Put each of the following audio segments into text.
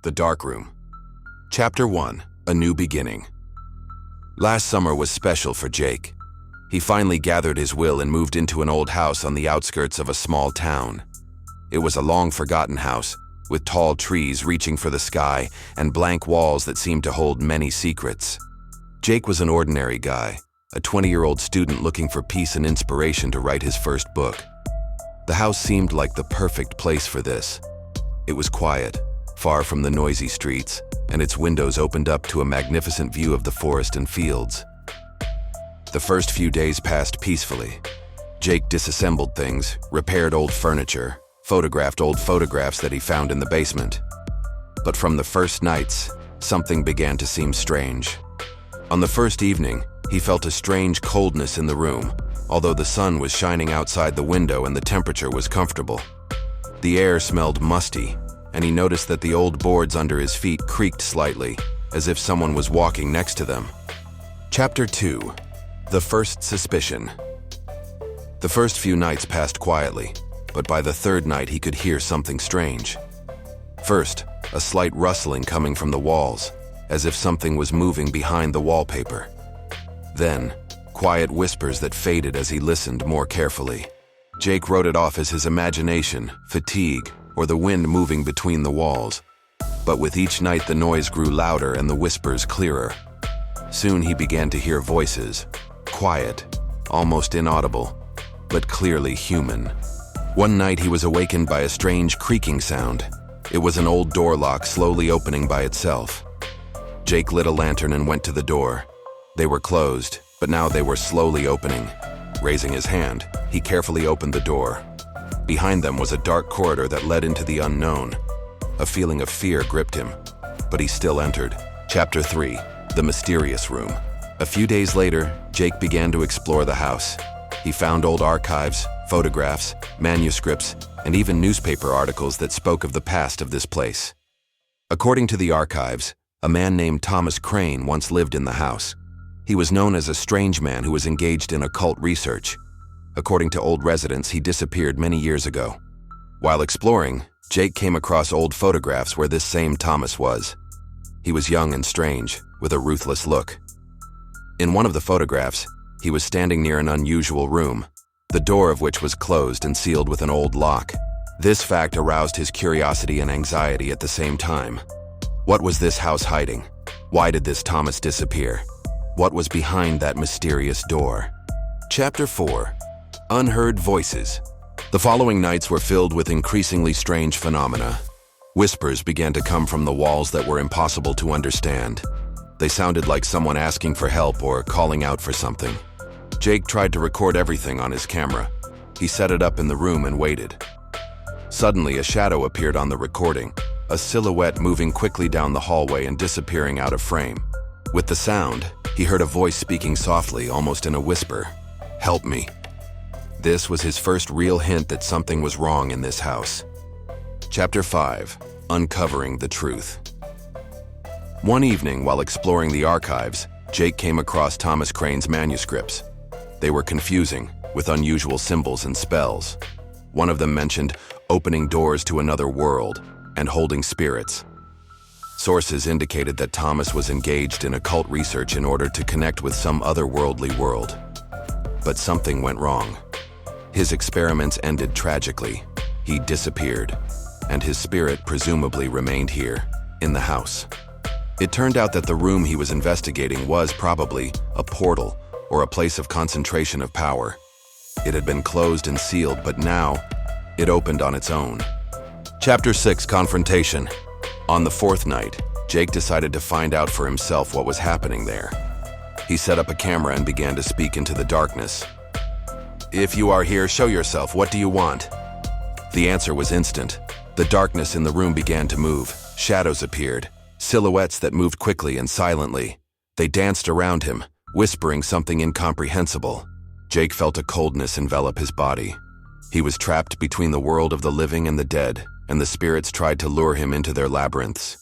The Dark Room. Chapter 1. A New Beginning. Last summer was special for Jake. He finally gathered his will and moved into an old house on the outskirts of a small town. It was a long-forgotten house, with tall trees reaching for the sky and blank walls that seemed to hold many secrets. Jake was an ordinary guy, a 20-year-old student looking for peace and inspiration to write his first book. The house seemed like the perfect place for this. It was quiet, far from the noisy streets, and its windows opened up to a magnificent view of the forest and fields. The first few days passed peacefully. Jake disassembled things, repaired old furniture, photographed old photographs that he found in the basement. But from the first nights, something began to seem strange. On the first evening, he felt a strange coldness in the room, although the sun was shining outside the window and the temperature was comfortable. The air smelled musty, and he noticed that the old boards under his feet creaked slightly, as if someone was walking next to them. Chapter 2. The First Suspicion. The first few nights passed quietly, but by the third night he could hear something strange. First, a slight rustling coming from the walls, as if something was moving behind the wallpaper. Then, quiet whispers that faded as he listened more carefully. Jake wrote it off as his imagination, fatigue, or the wind moving between the walls. But with each night the noise grew louder and the whispers clearer. Soon he began to hear voices, quiet, almost inaudible, but clearly human. One night he was awakened by a strange creaking sound. It was an old door lock slowly opening by itself. Jake lit a lantern and went to the door. They were closed, but now they were slowly opening. Raising his hand, he carefully opened the door. Behind them was a dark corridor that led into the unknown. A feeling of fear gripped him, but he still entered. Chapter 3. The Mysterious Room. A few days later, Jake began to explore the house. He found old archives, photographs, manuscripts, and even newspaper articles that spoke of the past of this place. According to the archives, a man named Thomas Crane once lived in the house. He was known as a strange man who was engaged in occult research. According to old residents, he disappeared many years ago. While exploring, Jake came across old photographs where this same Thomas was. He was young and strange, with a ruthless look. In one of the photographs, he was standing near an unusual room, the door of which was closed and sealed with an old lock. This fact aroused his curiosity and anxiety at the same time. What was this house hiding? Why did this Thomas disappear? What was behind that mysterious door? Chapter 4. Unheard Voices. The following nights were filled with increasingly strange phenomena. Whispers began to come from the walls that were impossible to understand. They sounded like someone asking for help or calling out for something. Jake tried to record everything on his camera. He set it up in the room and waited. Suddenly, a shadow appeared on the recording, a silhouette moving quickly down the hallway and disappearing out of frame. With the sound, he heard a voice speaking softly, almost in a whisper. "Help me." This was his first real hint that something was wrong in this house. Chapter 5. Uncovering the Truth. One evening, while exploring the archives, Jake came across Thomas Crane's manuscripts. They were confusing, with unusual symbols and spells. One of them mentioned opening doors to another world and holding spirits. Sources indicated that Thomas was engaged in occult research in order to connect with some otherworldly world. But something went wrong. His experiments ended tragically. He disappeared, and his spirit presumably remained here, in the house. It turned out that the room he was investigating was probably a portal or a place of concentration of power. It had been closed and sealed, but now it opened on its own. Chapter 6. Confrontation. On the fourth night, Jake decided to find out for himself what was happening there. He set up a camera and began to speak into the darkness. "If you are here, show yourself. What do you want?" The answer was instant. The darkness in the room began to move. Shadows appeared, silhouettes that moved quickly and silently. They danced around him, whispering something incomprehensible. Jake felt a coldness envelop his body. He was trapped between the world of the living and the dead, and the spirits tried to lure him into their labyrinths.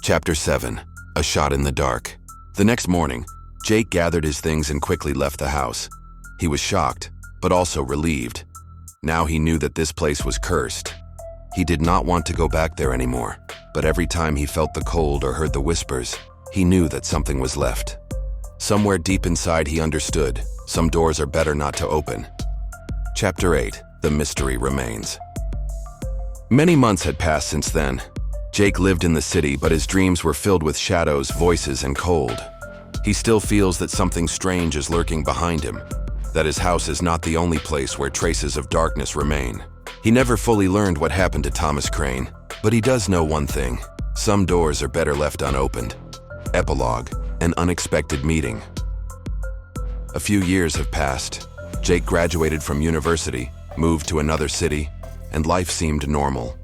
Chapter 7. A Shot in the Dark. The next morning, Jake gathered his things and quickly left the house. He was shocked, but also relieved. Now he knew that this place was cursed. He did not want to go back there anymore, but every time he felt the cold or heard the whispers, he knew that something was left. Somewhere deep inside he understood, some doors are better not to open. Chapter 8. The Mystery Remains. Many months had passed since then. Jake lived in the city, but his dreams were filled with shadows, voices, and cold. He still feels that something strange is lurking behind him, that his house is not the only place where traces of darkness remain. He never fully learned what happened to Thomas Crane, but he does know one thing: some doors are better left unopened. Epilogue: An unexpected meeting. A few years have passed. Jake graduated from university, moved to another city, and life seemed normal.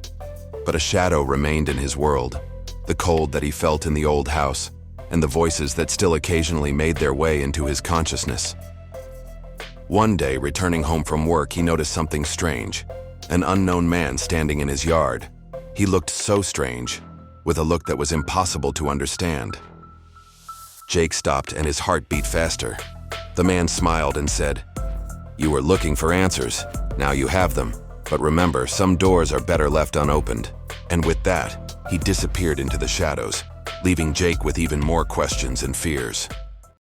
But a shadow remained in his world, the cold that he felt in the old house, and the voices that still occasionally made their way into his consciousness. One day, returning home from work, he noticed something strange. An unknown man standing in his yard. He looked so strange, with a look that was impossible to understand. Jake stopped and his heart beat faster. The man smiled and said, "You were looking for answers. Now you have them. But remember, some doors are better left unopened." And with that, he disappeared into the shadows, leaving Jake with even more questions and fears.